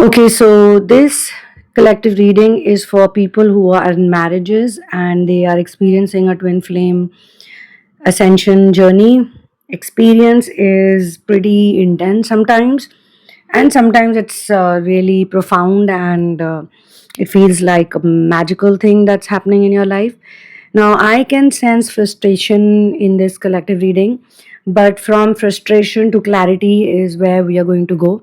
Okay, so this collective reading is for people who are in marriages and they are experiencing a twin flame ascension journey. Experience is pretty intense sometimes, and sometimes it's really profound and it feels like a magical thing that's happening in your life. Now, I can sense frustration in this collective reading, but from frustration to clarity is where we are going to go.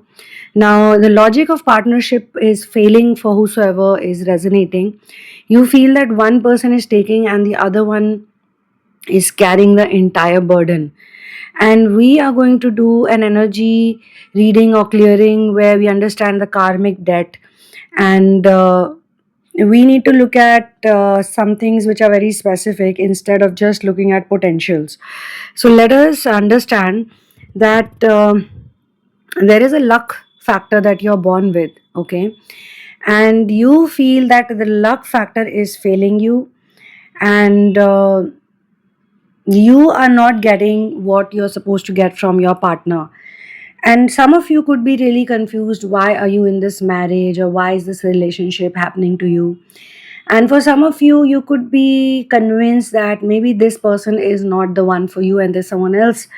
Now, the logic of partnership is failing for whosoever is resonating. You feel that one person is taking and the other one is carrying the entire burden. And we are going to do an energy reading or clearing where we understand the karmic debt, and we need to look at some things which are very specific instead of just looking at potentials. So let us understand that there is a luck factor that you're born with, okay? And you feel that the luck factor is failing you, and you are not getting what you're supposed to get from your partner. And some of you could be really confused, why are you in this marriage, or why is this relationship happening to you? And for some of you, you could be convinced that maybe this person is not the one for you and there's someone else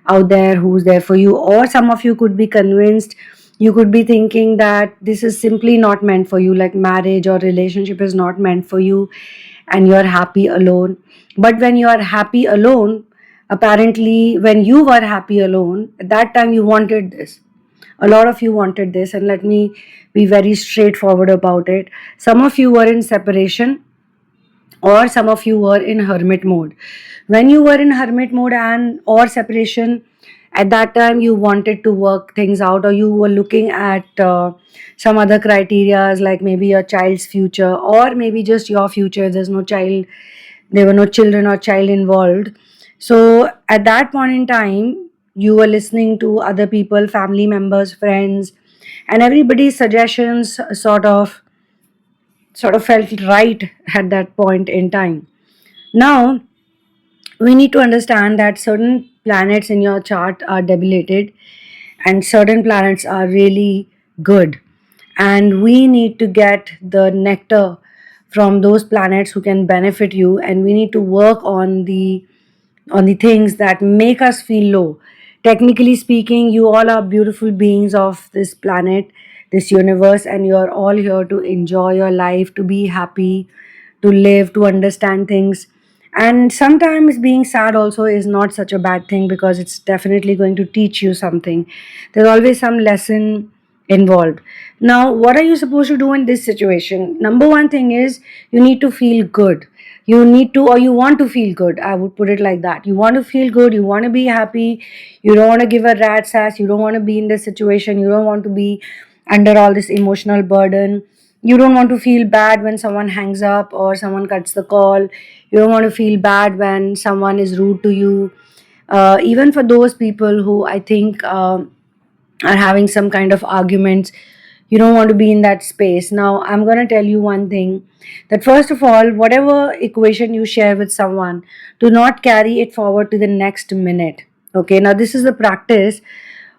out there who's there for you. Or some of you could be convinced, you could be thinking that this is simply not meant for you, like marriage or relationship is not meant for you and you're happy alone. But when you are happy alone, apparently when you were happy alone, at that time you wanted this. A lot of you wanted this, and let me be very straightforward about it. Some of you were in separation, or some of you were in hermit mode. When you were in hermit mode and or separation, at that time you wanted to work things out, or you were looking at some other criterias, like maybe your child's future or maybe just your future. There's no child, there were no children or child involved. So at that point in time, you were listening to other people, family members, friends, and everybody's suggestions sort of felt right at that point in time. Now, we need to understand that certain planets in your chart are debilitated and certain planets are really good. And we need to get the nectar from those planets who can benefit you, and we need to work on the things that make us feel low. Technically speaking, you all are beautiful beings of this planet, this universe, and you are all here to enjoy your life, to be happy, to live, to understand things. And sometimes being sad also is not such a bad thing, because it's definitely going to teach you something. There's always some lesson involved. Now, what are you supposed to do in this situation? Number one thing is you need to feel good. You need to, or you want to feel good. I would put it like that. You want to feel good. You want to be happy. You don't want to give a rat's ass. You don't want to be in this situation. You don't want to be under all this emotional burden. You don't want to feel bad when someone hangs up or someone cuts the call. You don't want to feel bad when someone is rude to you. Even for those people who I think are having some kind of arguments, you don't want to be in that space. Now, I'm going to tell you one thing, that first of all, whatever equation you share with someone, do not carry it forward to the next minute. Okay, now this is the practice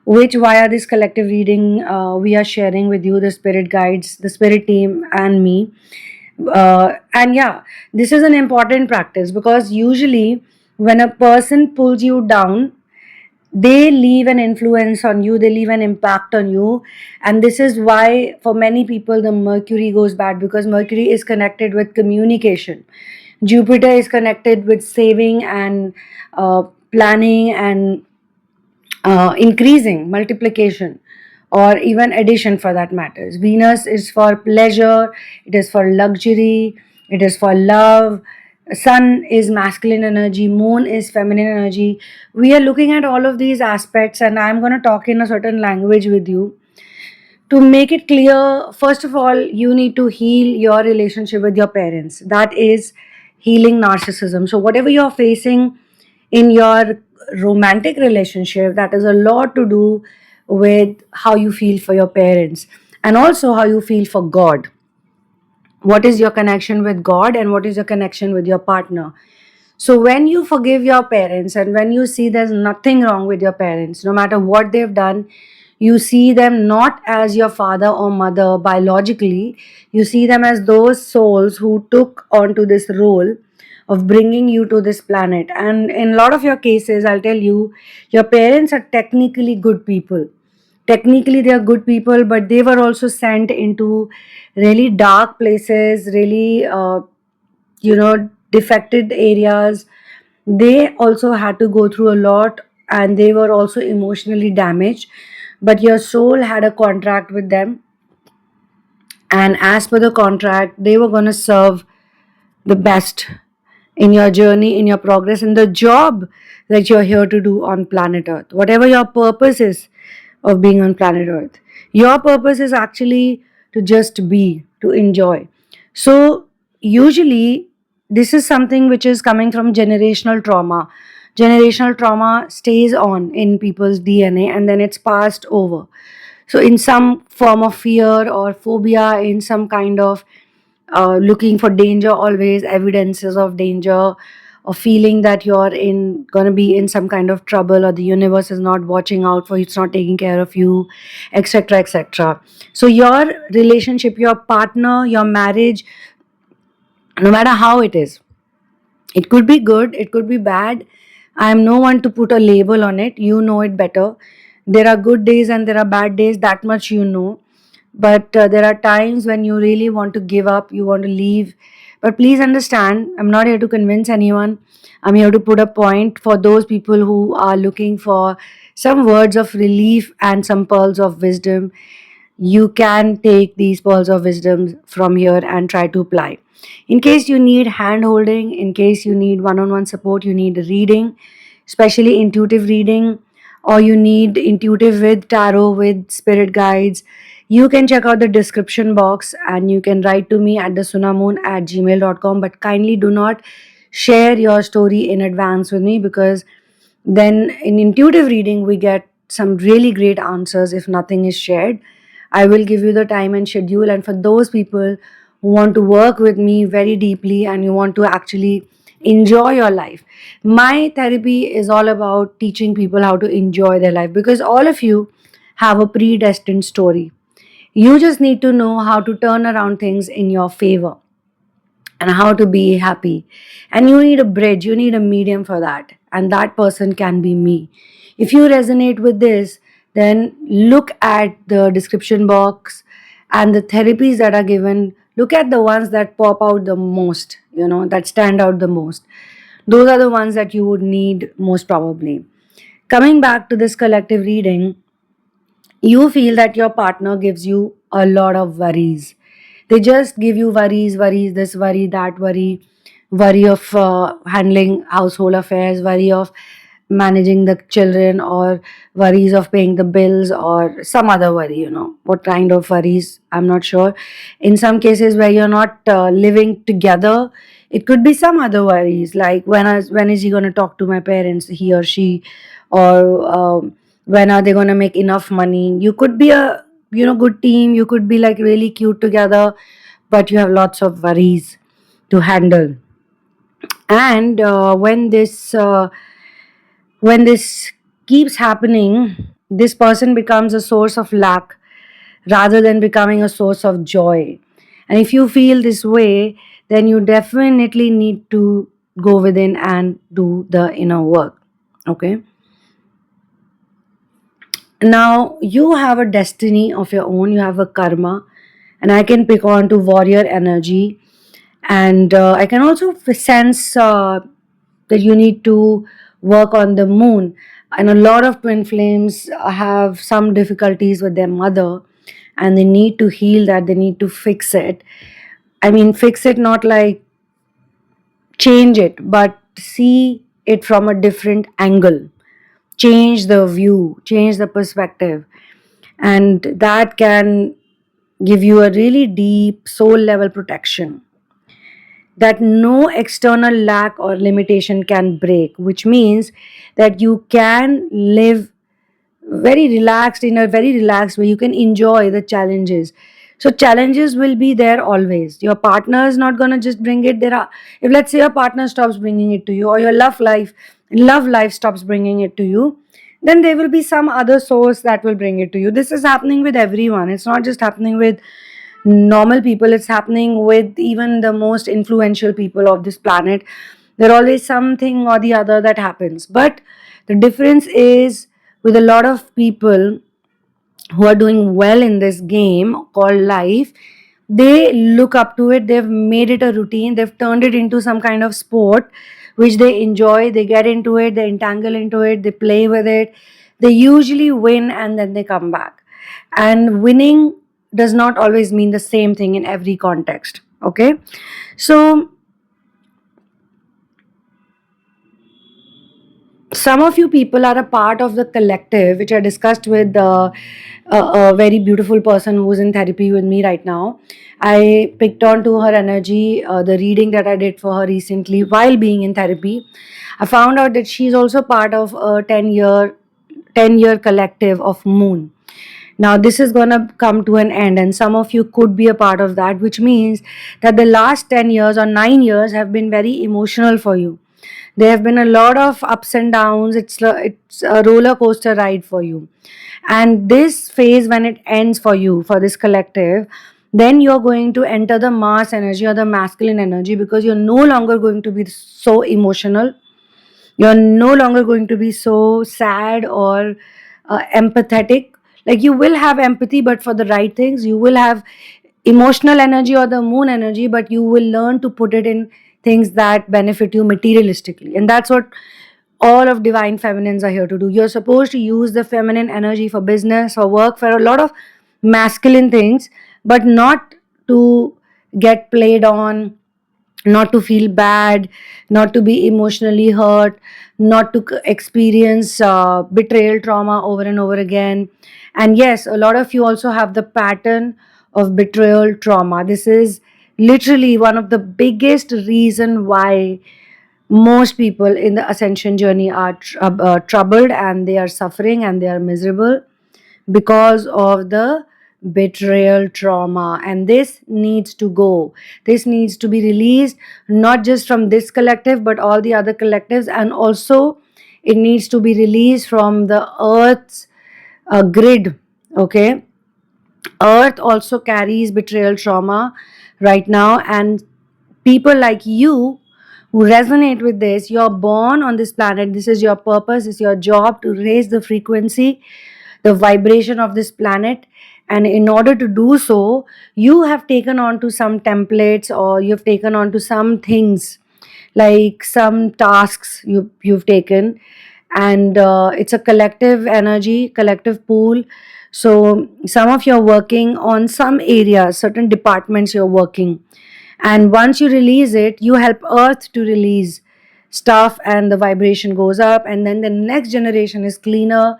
which, via this collective reading, we are sharing with you, the spirit guides, the spirit team, and me. And yeah, this is an important practice, because usually when a person pulls you down, they leave an influence on you, they leave an impact on you. And this is why for many people the Mercury goes bad, because Mercury is connected with communication, Jupiter is connected with saving and planning and increasing, multiplication, or even addition for that matters. Venus is for pleasure, it is for luxury, it is for love. Sun is masculine energy, moon is feminine energy. We are looking at all of these aspects, and I'm going to talk in a certain language with you to make it clear. First of all, you need to heal your relationship with your parents. That is healing narcissism. So whatever you're facing in your romantic relationship, that is a lot to do with how you feel for your parents, and also how you feel for God. What is your connection with God, and what is your connection with your partner? So when you forgive your parents and when you see there's nothing wrong with your parents, no matter what they've done, You see them not as your father or mother biologically, you see them as those souls who took onto this role of bringing you to this planet. And in a lot of your cases, I'll tell you, your parents are technically good people. Technically, they are good people, but they were also sent into really dark places, really, defected areas. They also had to go through a lot, and they were also emotionally damaged. But your soul had a contract with them, and as per the contract, they were going to serve the best in your journey, in your progress, in the job that you're here to do on planet Earth. Whatever your purpose is of being on planet Earth, your purpose is actually to just be, to enjoy. So, usually, this is something which is coming from generational trauma. Generational trauma stays on in people's DNA and then it's passed over. So, in some form of fear or phobia, in some kind of looking for danger, always evidences of danger, or feeling that you're in gonna be in some kind of trouble, or the universe is not watching out for you, it's not taking care of you, etc., etc. So your relationship, your partner, your marriage, no matter how it is, it could be good, it could be bad. I am no one to put a label on it. You know it better. There are good days and there are bad days, that much you know. But there are times when you really want to give up, you want to leave. But please understand, I'm not here to convince anyone. I'm here to put a point for those people who are looking for some words of relief and some pearls of wisdom. You can take these pearls of wisdom from here and try to apply. In case you need hand holding, in case you need one on one support, you need reading, especially intuitive reading, or you need intuitive with tarot, with spirit guides, you can check out the description box and you can write to me at thesunamoon@gmail.com. But kindly do not share your story in advance with me, because then in intuitive reading, we get some really great answers if nothing is shared. I will give you the time and schedule. And for those people who want to work with me very deeply and you want to actually enjoy your life, my therapy is all about teaching people how to enjoy their life, because all of you have a predestined story. You just need to know how to turn around things in your favor and how to be happy. And you need a bridge, you need a medium for that. And that person can be me. If you resonate with this, then look at the description box and the therapies that are given. Look at the ones that pop out the most, that stand out the most. Those are the ones that you would need most probably. Coming back to this collective reading, you feel that your partner gives you a lot of worries. They just give you worries, this worry, that worry of handling household affairs, worry of managing the children, or worries of paying the bills, or some other worry, what kind of worries, I'm not sure. In some cases where you're not living together, it could be some other worries, like when is he going to talk to my parents, he or she, or when are they going to make enough money. You could be a good team, you could be like really cute together, but you have lots of worries to handle. And when this keeps happening, this person becomes a source of lack rather than becoming a source of joy. And if you feel this way, then you definitely need to go within and do the inner work. Okay. Now you have a destiny of your own, you have a karma, and I can pick on to warrior energy. And I can also sense that you need to work on the moon. And a lot of twin flames have some difficulties with their mother, and they need to heal that, they need to fix it. I mean, fix it, not like change it, but see it from a different angle, change the view, change the perspective. And that can give you a really deep soul level protection that no external lack or limitation can break, which means that you can live very relaxed, in a very relaxed way. You can enjoy the challenges. So challenges will be there always. Your partner is not going to just bring it. There are, if let's say your partner stops bringing it to you, or your love life stops bringing it to you, then there will be some other source that will bring it to you. This is happening with everyone. It's not just happening with normal people, it's happening with even the most influential people of this planet. There always something or the other that happens. But the difference is, with a lot of people who are doing well in this game called life, they look up to it, they've made it a routine, they've turned it into some kind of sport which they enjoy. They get into it, they entangle into it, they play with it, they usually win, and then they come back. And winning does not always mean the same thing in every context. Okay, so some of you people are a part of the collective, which I discussed with a very beautiful person who's in therapy with me right now. I picked on to her energy, the reading that I did for her recently while being in therapy. I found out that she's also part of a 10-year collective of Moon. Now this is going to come to an end, and some of you could be a part of that, which means that the last 10 years or 9 years have been very emotional for you. There have been a lot of ups and downs. It's a roller coaster ride for you. And this phase, when it ends for you, for this collective, then you're going to enter the Mars energy or the masculine energy, because you're no longer going to be so emotional. You're no longer going to be so sad or empathetic. Like, you will have empathy, but for the right things. You will have emotional energy or the moon energy, but you will learn to put it in things that benefit you materialistically. And that's what all of divine feminines are here to do. You're supposed to use the feminine energy for business or work, for a lot of masculine things, but not to get played on, not to feel bad, not to be emotionally hurt, not to experience betrayal trauma over and over again. And yes, a lot of you also have the pattern of betrayal trauma. This is literally one of the biggest reason why most people in the ascension journey are troubled, and they are suffering, and they are miserable because of the betrayal trauma. And this needs to go, this needs to be released, not just from this collective but all the other collectives. And also it needs to be released from the earth's grid. Okay, earth also carries betrayal trauma right now, and people like you who resonate with this, you're born on this planet, this is your purpose, it's your job to raise the frequency, the vibration of this planet. And in order to do so, you have taken on to some templates, or you've taken on to some things, like some tasks you've taken. And it's a collective energy, collective pool. So some of you are working on some areas, certain departments you're working, and once you release it, you help earth to release stuff, and the vibration goes up, and then the next generation is cleaner.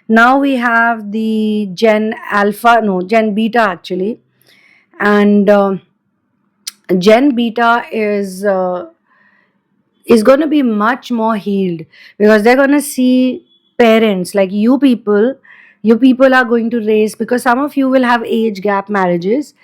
Now we have the gen alpha, no, gen beta actually. And gen beta is going to be much more healed, because they're going to see parents like you people are going to raise, because some of you will have age gap marriages,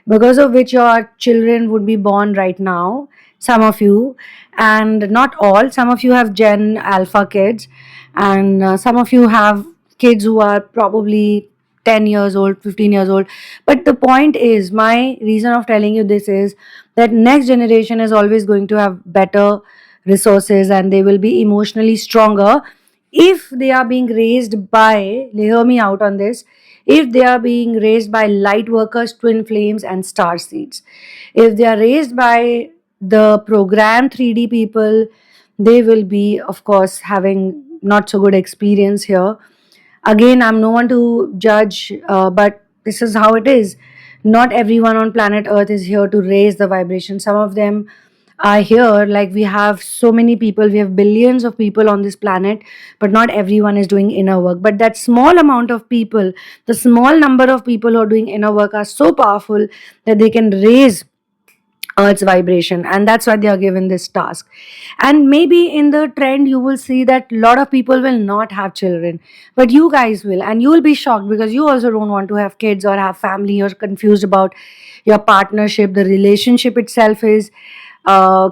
because of which your children would be born right now, some of you. And not all, some of you have gen alpha kids, and some of you have kids who are probably 10 years old, 15 years old. But the point is, my reason of telling you this is that next generation is always going to have better resources, and they will be emotionally stronger if they are being raised by, hear me out on this, if they are being raised by light workers, twin flames, and star seeds. If they are raised by the program 3D people, they will be, of course, having not so good experience here. Again, I'm no one to judge, but this is how it is. Not everyone on planet Earth is here to raise the vibration. Some of them are here, like we have so many people, we have billions of people on this planet, but not everyone is doing inner work. But that small amount of people, the small number of people who are doing inner work, are so powerful that they can raise earth's vibration, and that's why they are given this task. And maybe in the trend you will see that a lot of people will not have children, but you guys will, and you will be shocked, because you also don't want to have kids or have family. You're confused about your partnership, the relationship itself is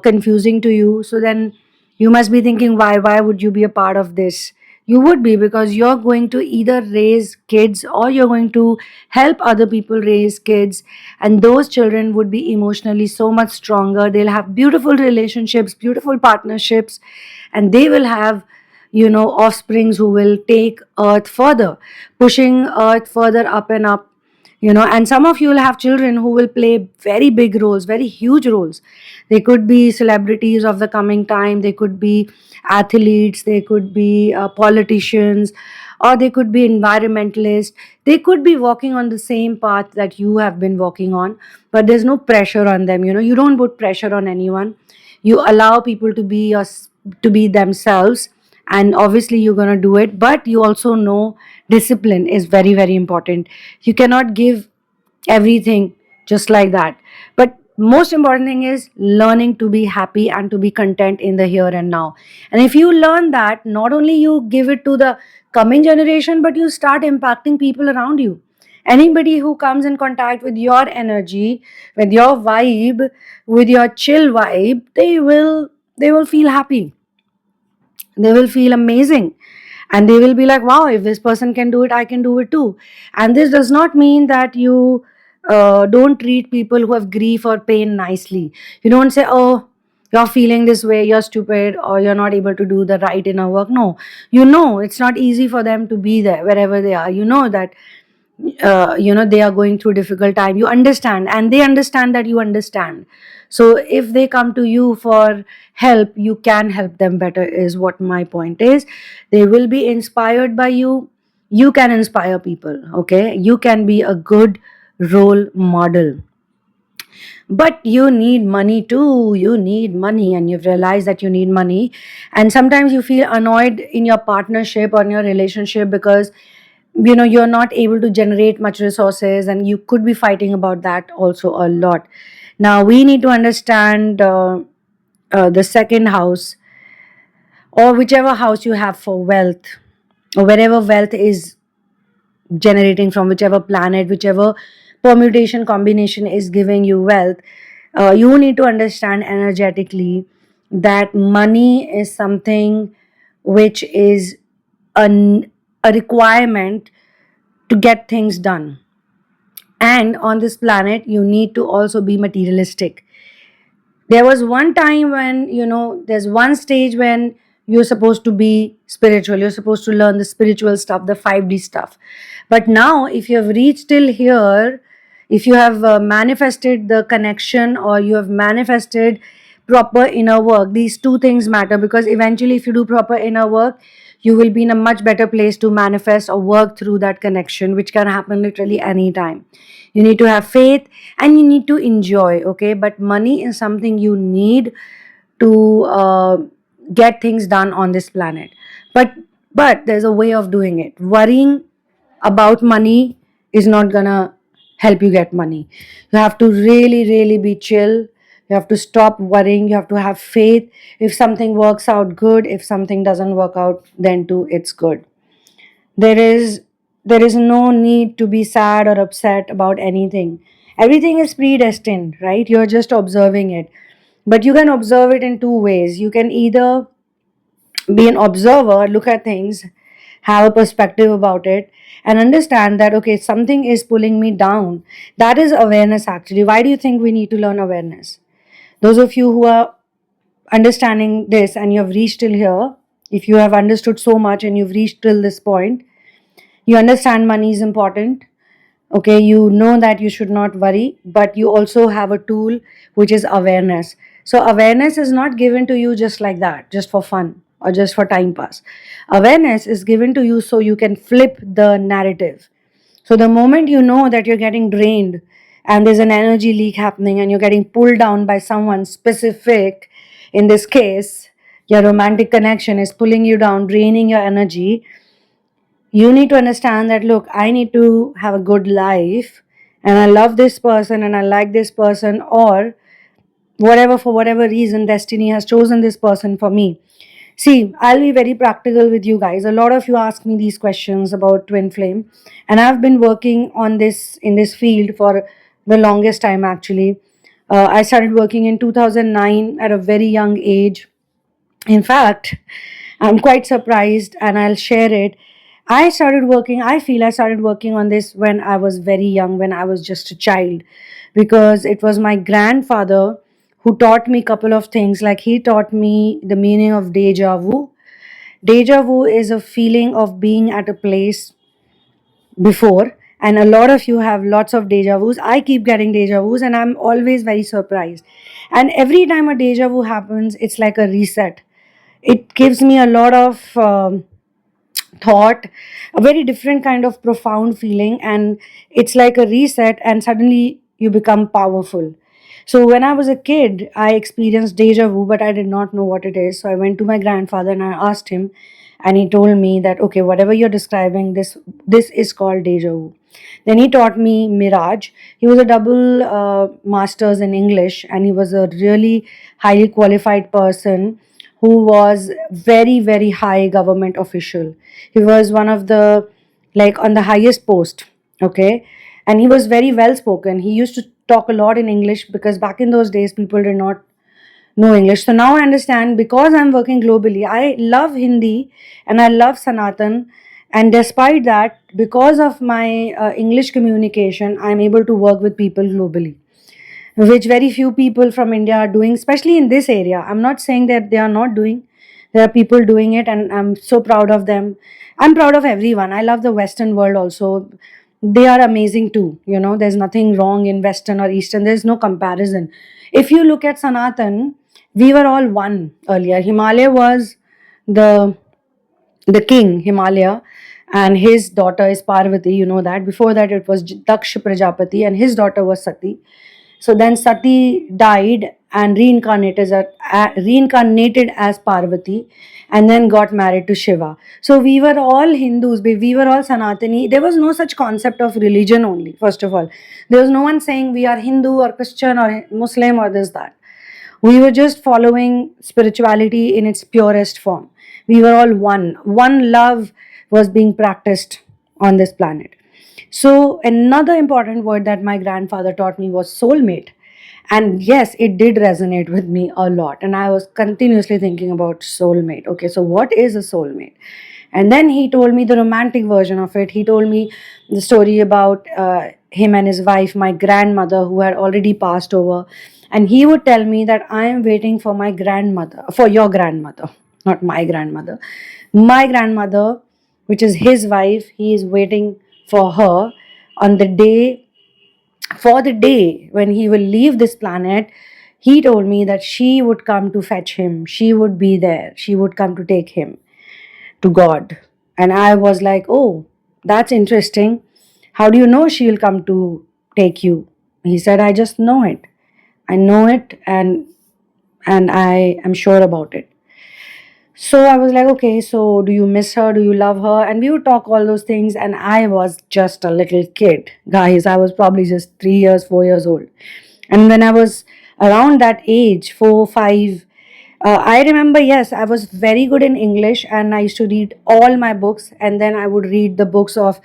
confusing to you. So then you must be thinking, why would you be a part of this? You would be, because you're going to either raise kids or you're going to help other people raise kids, and those children would be emotionally so much stronger. They'll have beautiful relationships, beautiful partnerships, and they will have, offsprings who will take earth further, pushing earth further up and up. And some of you will have children who will play very big roles, very huge roles. They could be celebrities of the coming time, they could be athletes, they could be politicians, or they could be environmentalists. They could be walking on the same path that you have been walking on, but there's no pressure on them. You don't put pressure on anyone. You allow people to be themselves, and obviously you're going to do it, but you also know discipline is very, very important. You cannot give everything just like that. But most important thing is learning to be happy and to be content in the here and now. And if you learn that, not only you give it to the coming generation, but you start impacting people around you. Anybody who comes in contact with your energy, with your vibe, with your chill vibe, they will feel happy, they will feel amazing, and they will be like, wow, if this person can do it, I can do it too. And this does not mean that you don't treat people who have grief or pain nicely. You don't say, oh, you're feeling this way, you're stupid, or you're not able to do the right inner work. No, it's not easy for them to be there wherever they are. You know that they are going through difficult time. You understand, and they understand that you understand. So if they come to you for help, you can help them better, is what my point is. They will be inspired by you. You can inspire people, okay? You can be a good role model. But you need money too. You need money, and you've realized that you need money. And sometimes you feel annoyed in your partnership or in your relationship because you're not able to generate much resources, and you could be fighting about that also a lot. Now we need to understand the second house, or whichever house you have for wealth, or wherever wealth is generating from, whichever planet, whichever permutation combination is giving you wealth. You need to understand energetically that money is something which is an, a requirement to get things done. And on this planet, you need to also be materialistic. There was one time when, there's one stage when you're supposed to be spiritual, you're supposed to learn the spiritual stuff, the 5D stuff. But now, if you have reached till here, if you have manifested the connection, or you have manifested proper inner work, these two things matter, because eventually, if you do proper inner work, you will be in a much better place to manifest or work through that connection, which can happen literally anytime. You need to have faith, and you need to enjoy, okay? But money is something you need to get things done on this planet. But there's a way of doing it. Worrying about money is not gonna help you get money. You have to really, really be chill. You have to stop worrying. You have to have faith. If something works out, good. If something doesn't work out, then too it's good. There is there is no need to be sad or upset about anything. Everything is predestined, right? You're just observing it. But you can observe it in two ways. You can either be an observer, look at things, have a perspective about it, and understand that, okay, something is pulling me down. That is awareness, actually. Why do you think we need to learn awareness? Those of you who are understanding this and you have reached till here, if you have understood so much and you've reached till this point, you understand money is important. Okay, you know that you should not worry, but you also have a tool, which is awareness. So awareness is not given to you just like that, just for fun or just for time pass. Awareness is given to you so you can flip the narrative. So the moment you know that you're getting drained and there's an energy leak happening and you're getting pulled down by someone specific, in this case your romantic connection is pulling you down, draining your energy, you need to understand that, look, I need to have a good life, and I love this person and I like this person, or whatever, for whatever reason destiny has chosen this person for me. See, I'll be very practical with you guys. A lot of you ask me these questions about twin flame, and I've been working on this in this field for the longest time, actually. I started working in 2009 at a very young age. In fact, I'm quite surprised and I'll share it. I feel I started working on this when I was very young, when I was just a child, because it was my grandfather who taught me a couple of things. Like, he taught me the meaning of deja vu. Deja vu is a feeling of being at a place before, and a lot of you have lots of deja vus. I keep getting deja vus and I'm always very surprised. And every time a deja vu happens, it's like a reset. It gives me a lot of thought, a very different kind of profound feeling, and it's like a reset, and suddenly you become powerful. So, when I was a kid, I experienced deja vu, but I did not know what it is. So, I went to my grandfather and I asked him, and he told me that, okay, whatever you're describing, this is called deja vu. Then he taught me Mirage. He was a double master's in English, and he was a really highly qualified person who was very, very high government official. He was one of the, like, on the highest post, okay? And he was very well spoken. He used to talk a lot in English because back in those days, people did not know English. So now I understand, because I'm working globally. I love Hindi and I love Sanatan. And despite that, because of my English communication, I'm able to work with people globally, which very few people from India are doing, especially in this area. I'm not saying that they are not doing. There are people doing it, and I'm so proud of them. I'm proud of everyone. I love the Western world also. They are amazing too. There's nothing wrong in Western or Eastern. There's no comparison. If you look at Sanatan, we were all one earlier. Himalaya was the the king, Himalaya, and his daughter is Parvati. You know that. Before that, it was Daksh Prajapati, and his daughter was Sati. So then Sati died and reincarnated as Parvati, and then got married to Shiva. So we were all Hindus, we were all Sanatani. There was no such concept of religion only, first of all. There was no one saying we are Hindu or Christian or Muslim or this, that. We were just following spirituality in its purest form. We were all one. One love was being practiced on this planet. So, another important word that my grandfather taught me was soulmate. And yes, it did resonate with me a lot. And I was continuously thinking about soulmate. Okay, so what is a soulmate? And then he told me the romantic version of it. He told me the story about him and his wife, my grandmother, who had already passed over. And he would tell me that I am waiting for my grandmother, for your grandmother, not my grandmother. My grandmother, which is his wife, he is waiting for her on the day when he will leave this planet. He told me that she would come to fetch him. She would be there. She would come to take him to God. And I was like, oh, that's interesting. How do you know she'll come to take you? He said, I just know it. I know it, and I am sure about it. So I was like, okay, so do you miss her? Do you love her? And we would talk all those things. And I was just a little kid. Guys, I was probably just 3 years, 4 years old. And when I was around that age, 4, 5, I remember, yes, I was very good in English and I used to read all my books. And then I would read the books of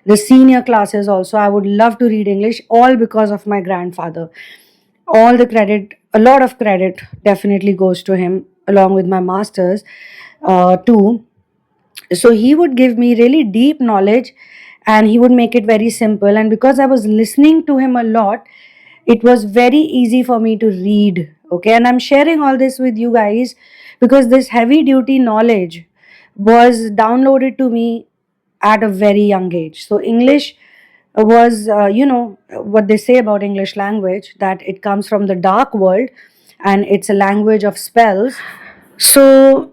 the senior classes also. I would love to read English, all because of my grandfather. All the credit, a lot of credit definitely goes to him, along with my masters too. So he would give me really deep knowledge, and he would make it very simple. And because I was listening to him a lot, it was very easy for me to read. Okay, and I'm sharing all this with you guys because this heavy duty knowledge was downloaded to me at a very young age. So English was, what they say about English language, that it comes from the dark world and it's a language of spells. So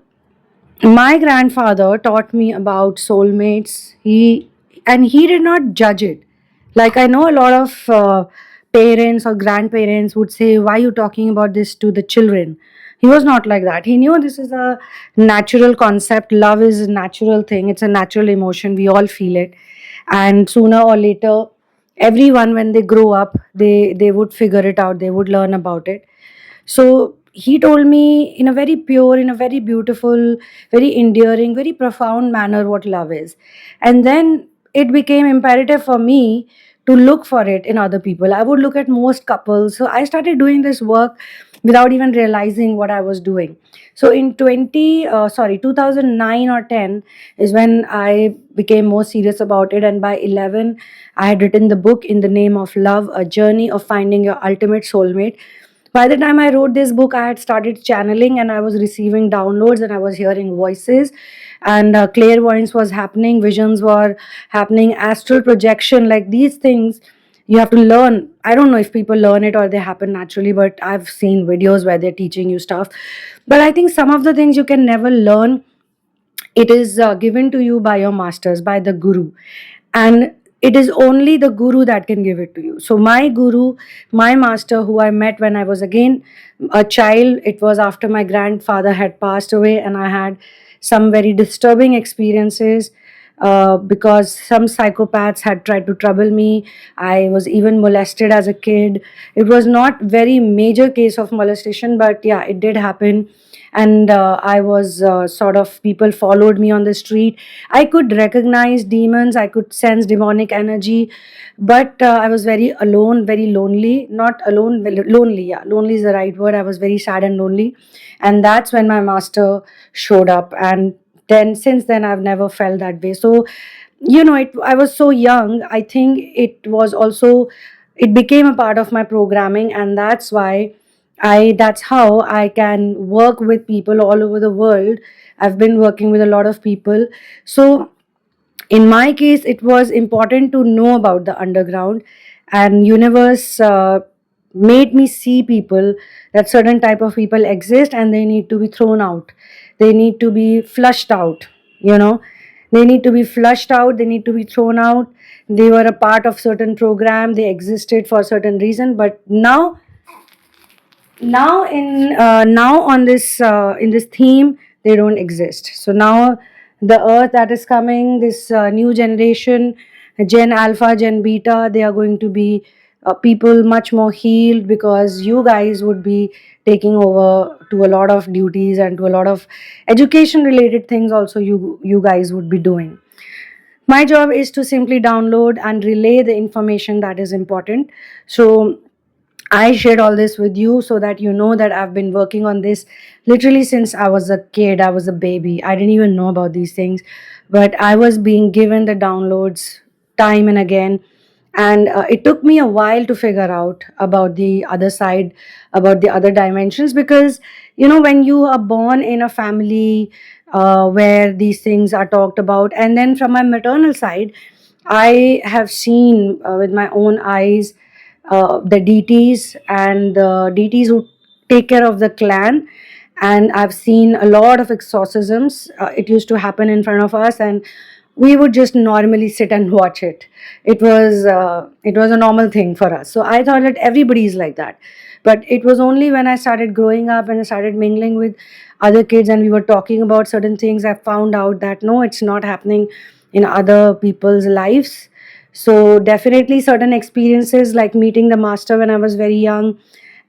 my grandfather taught me about soulmates. He did not judge it. Like, I know a lot of parents or grandparents would say, why are you talking about this to the children? He was not like that. He knew this is a natural concept. Love is a natural thing. It's a natural emotion. We all feel it. And sooner or later, everyone, when they grow up, they would figure it out. They would learn about it. So he told me in a very pure, in a very beautiful, very endearing, very profound manner what love is. And then it became imperative for me to look for it in other people. I would look at most couples. So I started doing this work without even realizing what I was doing. So in 2009 or 10 is when I became more serious about it. And by 11, I had written the book In the Name of Love, A Journey of Finding Your Ultimate Soulmate. By the time I wrote this book, I had started channeling and I was receiving downloads and I was hearing voices, and clairvoyance was happening, visions were happening, astral projection, like these things you have to learn. I don't know if people learn it or they happen naturally, but I've seen videos where they're teaching you stuff. But I think some of the things you can never learn, it is given to you by your masters, by the guru, and it is only the guru that can give it to you. So my guru, my master, who I met when I was again a child, it was after my grandfather had passed away, and I had some very disturbing experiences, because some psychopaths had tried to trouble me. I was even molested as a kid. It was not very major case of molestation, but yeah, it did happen. And I was sort of, people followed me on the street. I could recognize demons, I could sense demonic energy, but I was very alone, very lonely. Not alone, lonely. Yeah, lonely is the right word. I was very sad and lonely, and that's when my master showed up. And then since then I've never felt that way. So I was so young. I think it was also, it became a part of my programming, and that's how I can work with people all over the world. I've been working with a lot of people. So in my case, it was important to know about the underground, and universe made me see people, that certain type of people exist and they need to be thrown out, they need to be flushed out, you know they need to be flushed out, they need to be thrown out. They were a part of certain program, they existed for a certain reason, but now on this in this theme, they don't exist. So now the earth that is coming, this new generation, Gen Alpha, Gen Beta, they are going to be people much more healed, because you guys would be taking over to a lot of duties and to a lot of education related things also. You guys would be doing. My job is to simply download and relay the information that is important. So I shared all this with you so that you know that I've been working on this literally since I was a kid. I was a baby. I didn't even know about these things, but I was being given the downloads time and again. And it took me a while to figure out about the other side, about the other dimensions, because, when you are born in a family where these things are talked about, and then from my maternal side, I have seen with my own eyes the deities and the deities who take care of the clan. And I've seen a lot of exorcisms. It used to happen in front of us, and we would just normally sit and watch it. It was a normal thing for us. So I thought that everybody is like that. But it was only when I started growing up and I started mingling with other kids and we were talking about certain things, I found out that no, it's not happening in other people's lives. So definitely certain experiences like meeting the master when I was very young,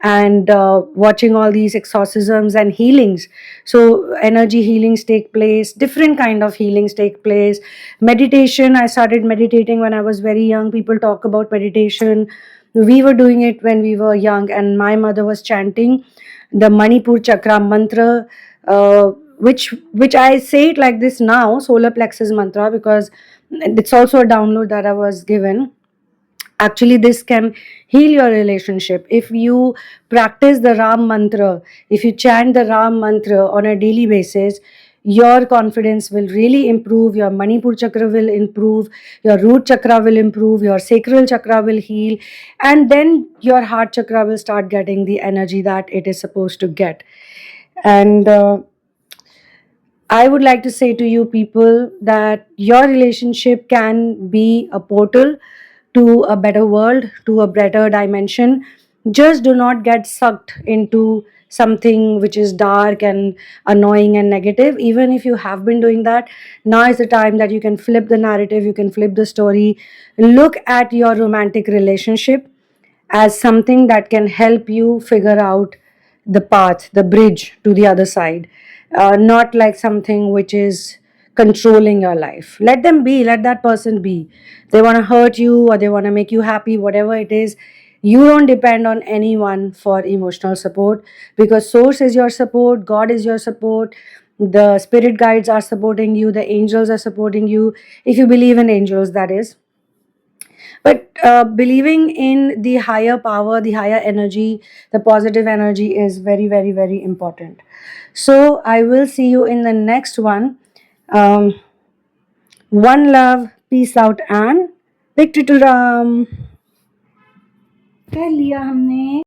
and watching all these exorcisms and healings. So energy healings take place, different kind of healings take place. Meditation, I started meditating when I was very young. People talk about meditation. We were doing it when we were young, and my mother was chanting the Manipur chakra mantra, uh, which I say it like this now, solar plexus mantra, because it's also a download that I was given. Actually, this can heal your relationship if you practice the Ram mantra. If you chant the Ram mantra on a daily basis, your confidence will really improve, your Manipur chakra will improve, your root chakra will improve, your sacral chakra will heal, and then your heart chakra will start getting the energy that it is supposed to get. And I would like to say to you people that your relationship can be a portal to a better world, to a better dimension. Just do not get sucked into something which is dark and annoying and negative. Even if you have been doing that, now is the time that you can flip the narrative, you can flip the story. Look at your romantic relationship as something that can help you figure out the path, the bridge to the other side, not like something which is controlling your life. Let them be, let that person be. They want to hurt you or they want to make you happy, whatever it is. You don't depend on anyone for emotional support, because source is your support, God is your support, the spirit guides are supporting you, the angels are supporting you, if you believe in angels, that is. But believing in the higher power, the higher energy, the positive energy is very, very, very important. So I will see you in the next one. One love, peace out, and victory to Ram. कर लिया हमने